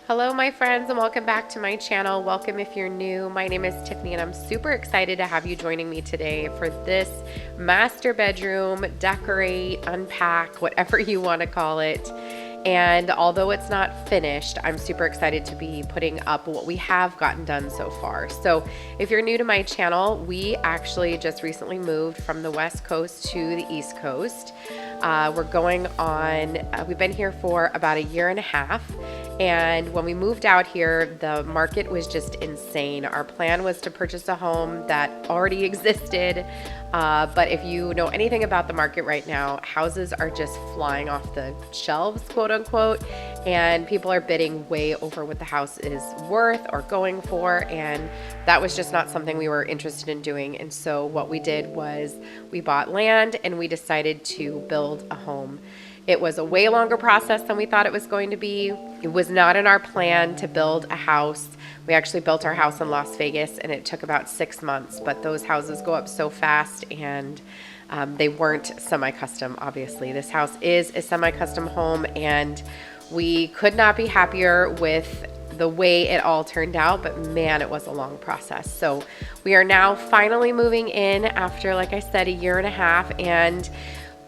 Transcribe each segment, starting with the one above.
Hello my friends and welcome back to my channel. Welcome if you're new. My name is Tiffany and I'm super excited to have you joining me today for this master bedroom, decorate, unpack, whatever you want to call it. And although it's not finished, I'm super excited to be putting up what we have gotten done so far. So if you're new to my channel, we actually just recently moved from the West Coast to the East Coast. We've been here for about a year and a half. And when we moved out here, the market was just insane. Our plan was to purchase a home that already existed. But if you know anything about the market right now, houses are just flying off the shelves, quote unquote, and people are bidding way over what the house is worth or going for. And that was just not something we were interested in doing. And so what we did was we bought land and we decided to build a home. It was a way longer process than we thought it was going to be. It was not in our plan to build a house. We actually built our house in Las Vegas and it took about 6 months, but those houses go up so fast and they weren't semi-custom, obviously. This house is a semi-custom home and we could not be happier with the way it all turned out, but man, it was a long process. So we are now finally moving in after, like I said, a year and a half, and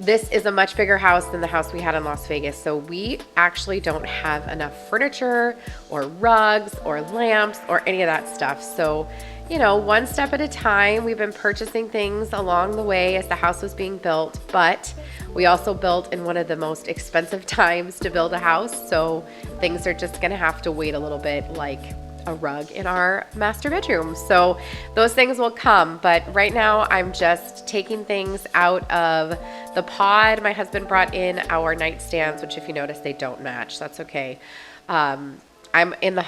this is a much bigger house than the house we had in Las Vegas. So we actually don't have enough furniture or rugs or lamps or any of that stuff. So, you know, one step at a time, we've been purchasing things along the way as the house was being built, but we also built in one of the most expensive times to build a house. So things are just gonna have to wait a little bit, like a rug in our master bedroom. So those things will come, but right now I'm just taking things out of the pod. My husband brought in our nightstands, which if you notice, they don't match. That's okay. I'm on the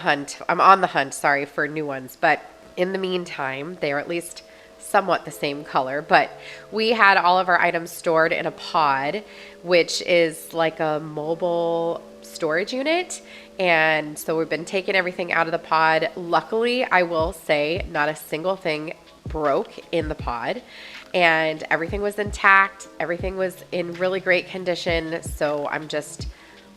hunt, sorry, for new ones, but in the meantime, they are at least somewhat the same color. But we had all of our items stored in a pod, which is like a mobile storage unit. And so we've been taking everything out of the pod. Luckily, I will say, not a single thing broke in the pod and everything was intact. Everything was in really great condition. So I'm just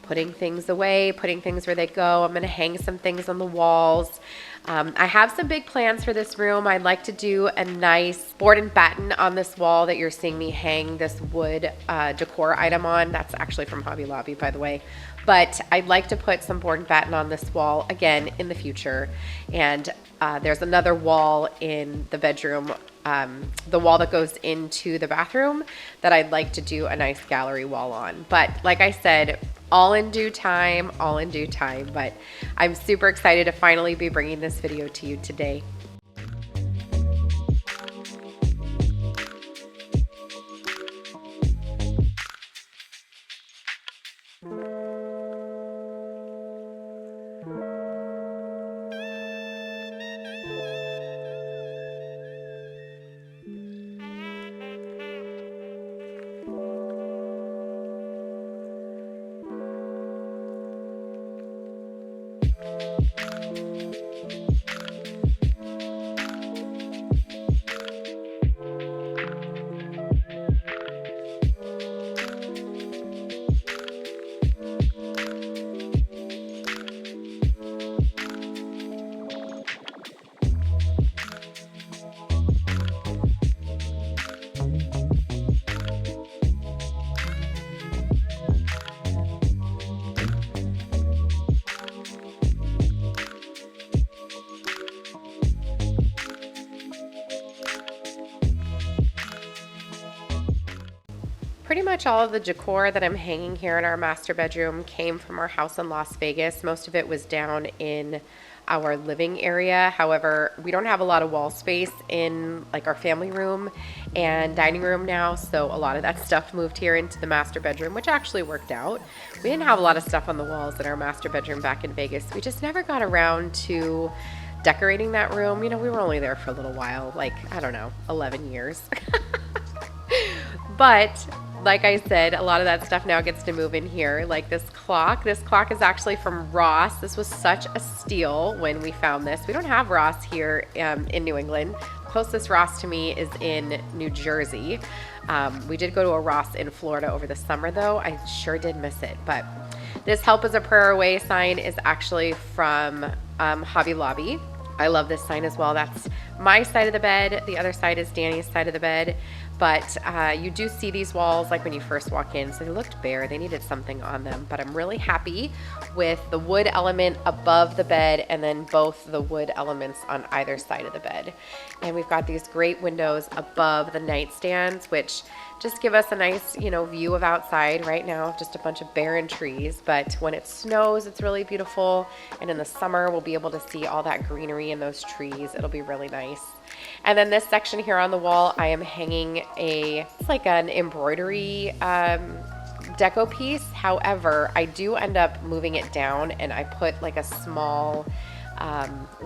putting things away, putting things where they go. I'm going to hang some things on the walls. I have some big plans for this room. I'd like to do a nice board and batten on this wall that you're seeing me hang this wood decor item on. That's actually from Hobby Lobby, by the way. But I'd like to put some board and batten on this wall again in the future. And there's another wall in the bedroom, the wall that goes into the bathroom, that I'd like to do a nice gallery wall on. But like I said, all in due time, but I'm super excited to finally be bringing this video to you today. Pretty much all of the decor that I'm hanging here in our master bedroom came from our house in Las Vegas. Most of it was down in our living area. However, we don't have a lot of wall space in like our family room and dining room now, so a lot of that stuff moved here into the master bedroom, which actually worked out. We didn't have a lot of stuff on the walls in our master bedroom back in Vegas. We just never got around to decorating that room. You know, we were only there for a little while, like, I don't know, 11 years. But like I said, a lot of that stuff now gets to move in here. Like this clock. This clock is actually from Ross. This was such a steal when we found this. We don't have Ross here in New England. The closest Ross to me is in New Jersey. We did go to a Ross in Florida over the summer though. I sure did miss it. But This Help is a Prayer Away sign is actually from Hobby Lobby. I love this sign as well. That's my side of the bed. The other side is Danny's side of the bed. But you do see these walls like when you first walk in, so they looked bare. They needed something on them, but I'm really happy with the wood element above the bed and then both the wood elements on either side of the bed. And we've got these great windows above the nightstands, which just give us a nice, view of outside. Right now, just a bunch of barren trees, but when it snows, it's really beautiful. And in the summer, we'll be able to see all that greenery in those trees. It'll be really nice. And then this section here on the wall, I am hanging it's like an embroidery deco piece. However, I do end up moving it down and I put like a small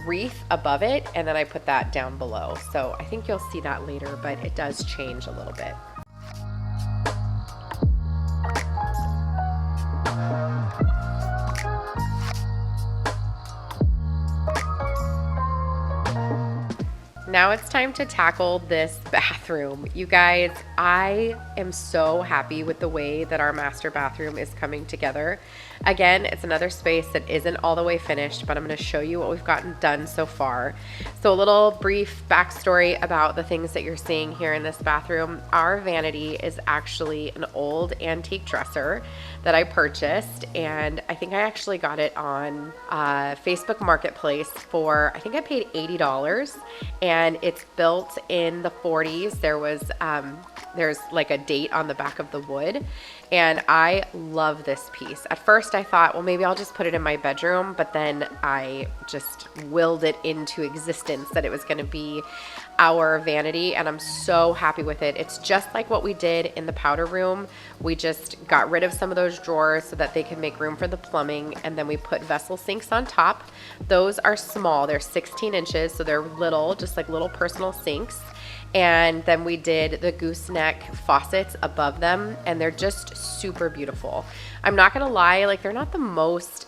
wreath above it, and then I put that down below. So I think you'll see that later, but it does change a little bit. Now it's time to tackle this bathroom. You guys, I am so happy with the way that our master bathroom is coming together. Again, it's another space that isn't all the way finished, but I'm going to show you what we've gotten done so far. So a little brief backstory about the things that you're seeing here in this bathroom. Our vanity is actually an old antique dresser that I purchased, and I think I actually got it on Facebook Marketplace for, I think I paid $80, and it's built in the 40s. There's like a date on the back of the wood, and I love this piece. At first I thought, well, maybe I'll just put it in my bedroom, but then I just willed it into existence that it was going to be our vanity, and I'm so happy with it. It's just like what we did in the powder room. We just got rid of some of those drawers so that they could make room for the plumbing, and then we put vessel sinks on top. Those are small, they're 16 inches, so they're little, just like little personal sinks. And then we did the gooseneck faucets above them, and they're just super beautiful. I'm not gonna lie, like they're not the most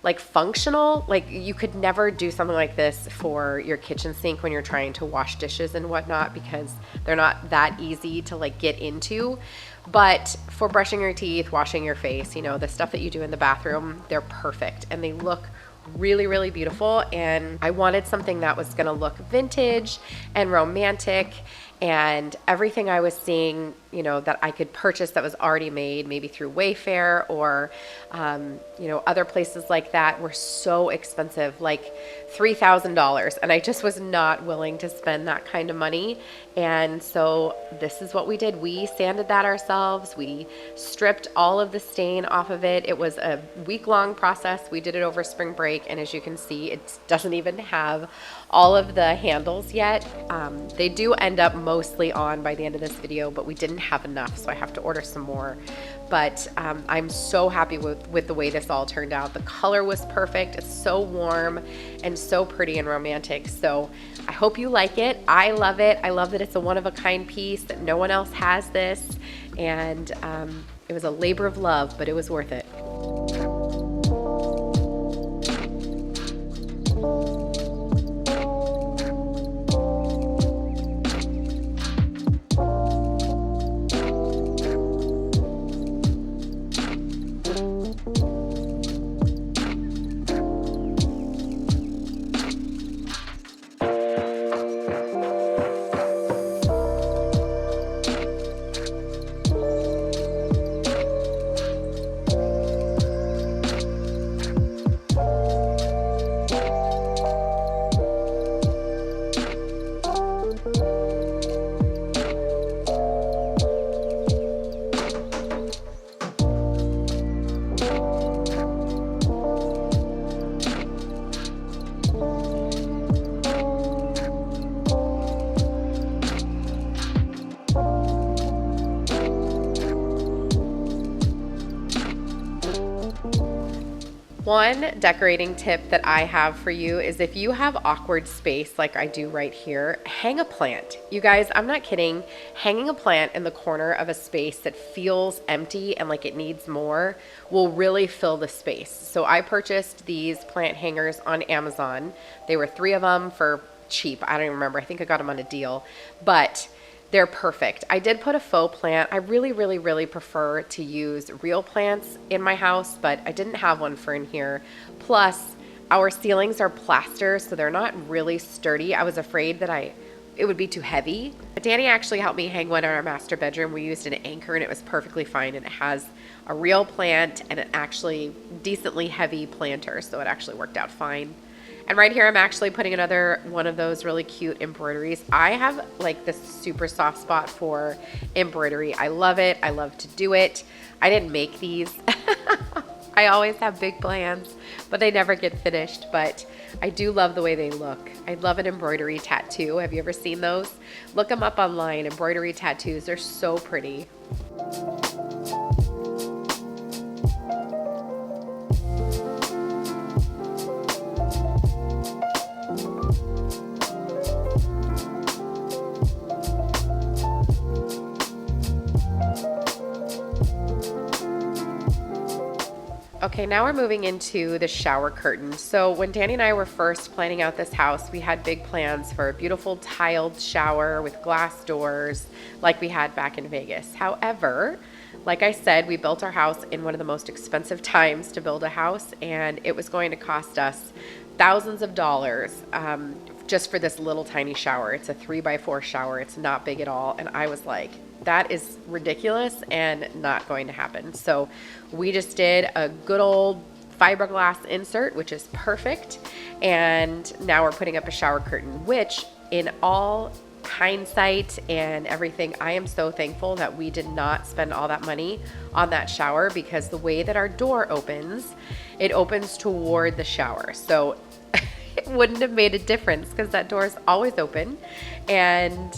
like functional. Like you could never do something like this for your kitchen sink when you're trying to wash dishes and whatnot, because they're not that easy to like get into. But for brushing your teeth, washing your face, the stuff that you do in the bathroom, they're perfect, and they look really, really beautiful. And I wanted something that was gonna look vintage and romantic, and everything I was seeing, that I could purchase that was already made, maybe through Wayfair or, other places like that, were so expensive, like $3,000. And I just was not willing to spend that kind of money. And so this is what we did. We sanded that ourselves. We stripped all of the stain off of it. It was a week-long process. We did it over spring break. And as you can see, it doesn't even have all of the handles yet. They do end up mostly on by the end of this video, but we didn't have enough, so I have to order some more. But I'm so happy with the way this all turned out. The color was perfect. It's so warm and so pretty and romantic. So I hope you like it. I love it. I love that it's a one-of-a-kind piece, that no one else has this. And it was a labor of love, but it was worth it. One decorating tip that I have for you is, if you have awkward space like I do right here, hang a plant. You guys, I'm not kidding. Hanging a plant in the corner of a space that feels empty and like it needs more will really fill the space. So I purchased these plant hangers on Amazon. They were 3 of them for cheap. I don't even remember. I think I got them on a deal. But They're perfect. I did put a faux plant. I really, really, really prefer to use real plants in my house, but I didn't have one for in here. Plus, our ceilings are plaster, so they're not really sturdy. I was afraid that it would be too heavy. But Danny actually helped me hang one in our master bedroom. We used an anchor and it was perfectly fine, and it has a real plant and an actually decently heavy planter, so it actually worked out fine. And right here, I'm actually putting another one of those really cute embroideries. I have like this super soft spot for embroidery. I love it. I love to do it. I didn't make these. I always have big plans, but they never get finished. But I do love the way they look. I love an embroidery tattoo. Have you ever seen those? Look them up online. Embroidery tattoos. They're so pretty. Okay, now we're moving into the shower curtain. So when Danny and I were first planning out this house, we had big plans for a beautiful tiled shower with glass doors like we had back in Vegas. However, like I said, we built our house in one of the most expensive times to build a house, and it was going to cost us thousands of dollars just for this little tiny shower. It's a 3x4 shower. It's not big at all. And I was like, that is ridiculous and not going to happen. So we just did a good old fiberglass insert, which is perfect. And now we're putting up a shower curtain, which in all hindsight and everything, I am so thankful that we did not spend all that money on that shower, because the way that our door opens, it opens toward the shower. So it wouldn't have made a difference because that door is always open, and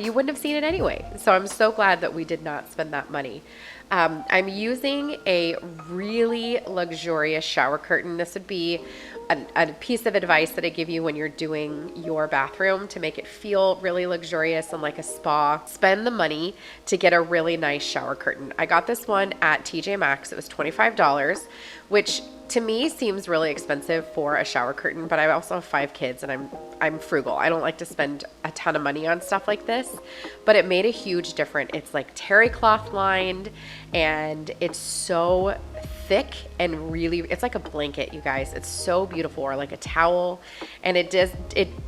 you wouldn't have seen it anyway. So I'm so glad that we did not spend that money. I'm using a really luxurious shower curtain. This would be a piece of advice that I give you when you're doing your bathroom to make it feel really luxurious and like a spa. Spend the money to get a really nice shower curtain. I got this one at TJ Maxx. It was $25, which to me seems really expensive for a shower curtain, but I also have 5 kids and I'm frugal. I don't like to spend a ton of money on stuff like this, but it made a huge difference. It's like terry cloth lined, and it's so thick and really, it's like a blanket, you guys. It's so beautiful, or like a towel, and it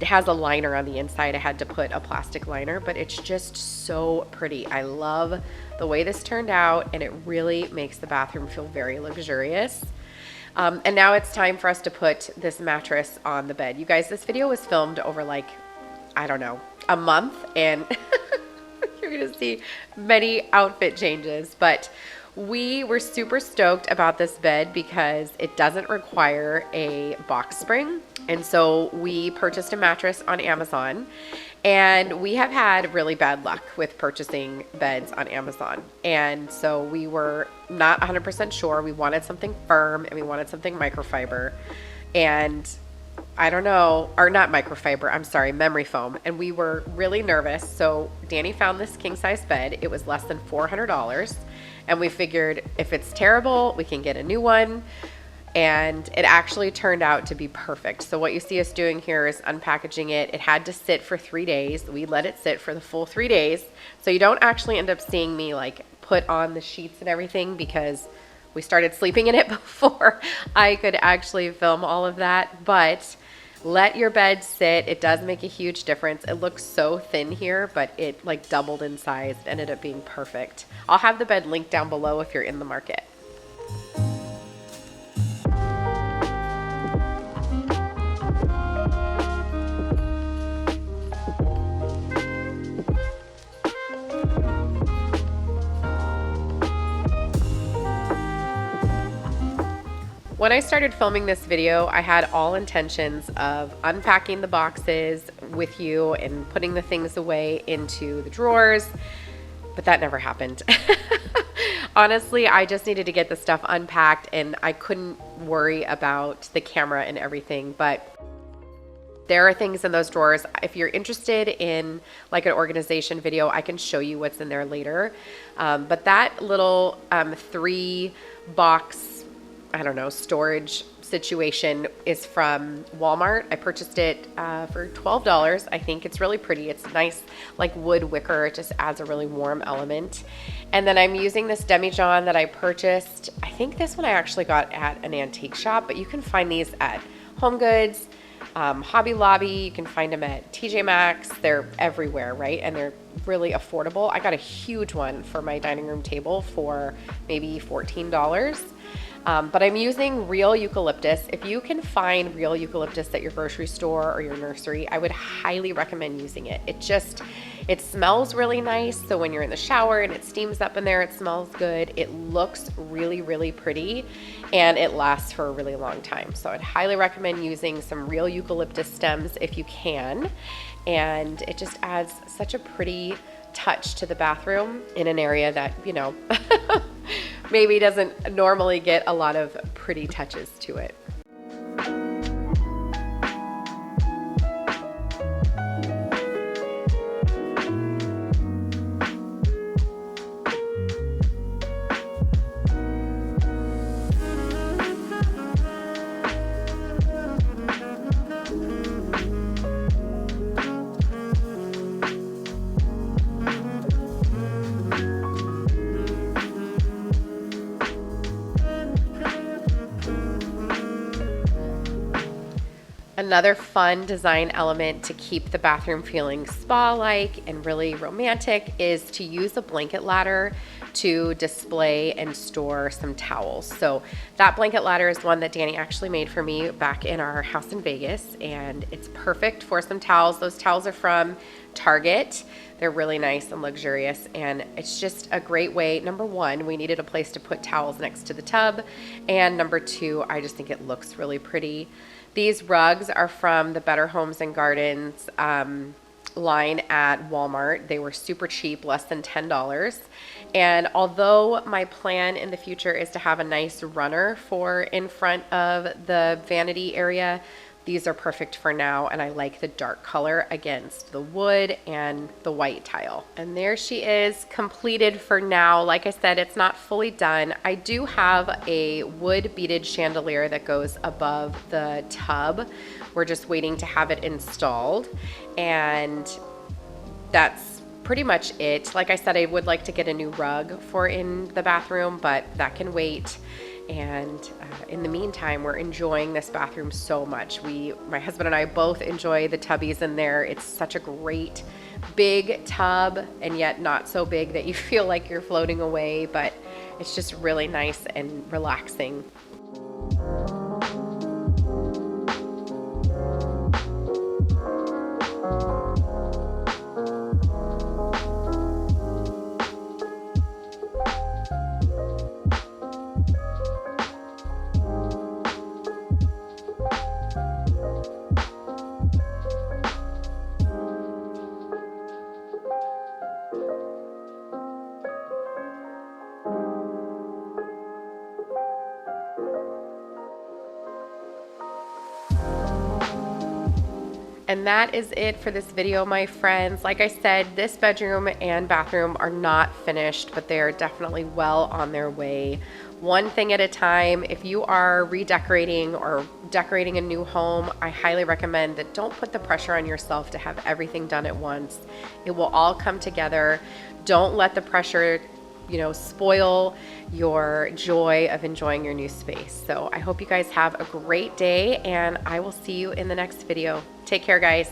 has a liner on the inside. I had to put a plastic liner, but it's just so pretty. I love the way this turned out, and it really makes the bathroom feel very luxurious. And now it's time for us to put this mattress on the bed. You guys, this video was filmed over like, I don't know, a month, and you're gonna see many outfit changes, but we were super stoked about this bed because it doesn't require a box spring. And so we purchased a mattress on Amazon, and we have had really bad luck with purchasing beds on Amazon. And so we were not 100% sure. We wanted something firm and we wanted something microfiber. And I don't know, or not microfiber, I'm sorry, memory foam. And we were really nervous. So Danny found this king size bed. It was less than $400. And we figured if it's terrible, we can get a new one. And it actually turned out to be perfect. So what you see us doing here is unpackaging it. It had to sit for 3 days. We let it sit for the full 3 days. So you don't actually end up seeing me like put on the sheets and everything, because we started sleeping in it before I could actually film all of that. But let your bed sit. It does make a huge difference. It looks so thin here, but it like doubled in size. It ended up being perfect. I'll have the bed linked down below if you're in the market. When I started filming this video, I had all intentions of unpacking the boxes with you and putting the things away into the drawers, but that never happened. Honestly, I just needed to get the stuff unpacked, and I couldn't worry about the camera and everything, but there are things in those drawers. If you're interested in like an organization video, I can show you what's in there later. But that little 3 box I don't know, storage situation is from Walmart. I purchased it for $12. I think it's really pretty. It's nice, like wood wicker. It just adds a really warm element. And then I'm using this demijohn that I purchased. I think this one I actually got at an antique shop, but you can find these at Home Goods, Hobby Lobby. You can find them at TJ Maxx. They're everywhere, right? And they're really affordable. I got a huge one for my dining room table for maybe $14. But I'm using real eucalyptus. If you can find real eucalyptus at your grocery store or your nursery, I would highly recommend using it. It smells really nice. So when you're in the shower and it steams up in there, it smells good. It looks really, really pretty, and it lasts for a really long time. So I'd highly recommend using some real eucalyptus stems if you can. And it just adds such a pretty touch to the bathroom in an area that, you know, maybe doesn't normally get a lot of pretty touches to it. Another fun design element to keep the bathroom feeling spa-like and really romantic is to use a blanket ladder to display and store some towels. So that blanket ladder is one that Danny actually made for me back in our house in Vegas, and it's perfect for some towels. Those towels are from Target. They're really nice and luxurious, and it's just a great way. Number one, we needed a place to put towels next to the tub, and number two, I just think it looks really pretty. These rugs are from the Better Homes and Gardens line at Walmart. They were super cheap, less than $10. And although my plan in the future is to have a nice runner for in front of the vanity area, these are perfect for now, and I like the dark color against the wood and the white tile. And there she is, completed for now. Like I said, it's not fully done. I do have a wood beaded chandelier that goes above the tub. We're just waiting to have it installed, and that's pretty much it. Like I said, I would like to get a new rug for in the bathroom, but that can wait. And in the meantime, we're enjoying this bathroom so much. My husband and I both enjoy the tubbies in there. It's such a great big tub, and yet not so big that you feel like you're floating away, but it's just really nice and relaxing. And that is it for this video, my friends. Like I said, this bedroom and bathroom are not finished, but they are definitely well on their way. One thing at a time. If you are redecorating or decorating a new home, I highly recommend that don't put the pressure on yourself to have everything done at once. It will all come together. Don't let the pressure, spoil your joy of enjoying your new space. So I hope you guys have a great day, and I will see you in the next video. Take care, guys.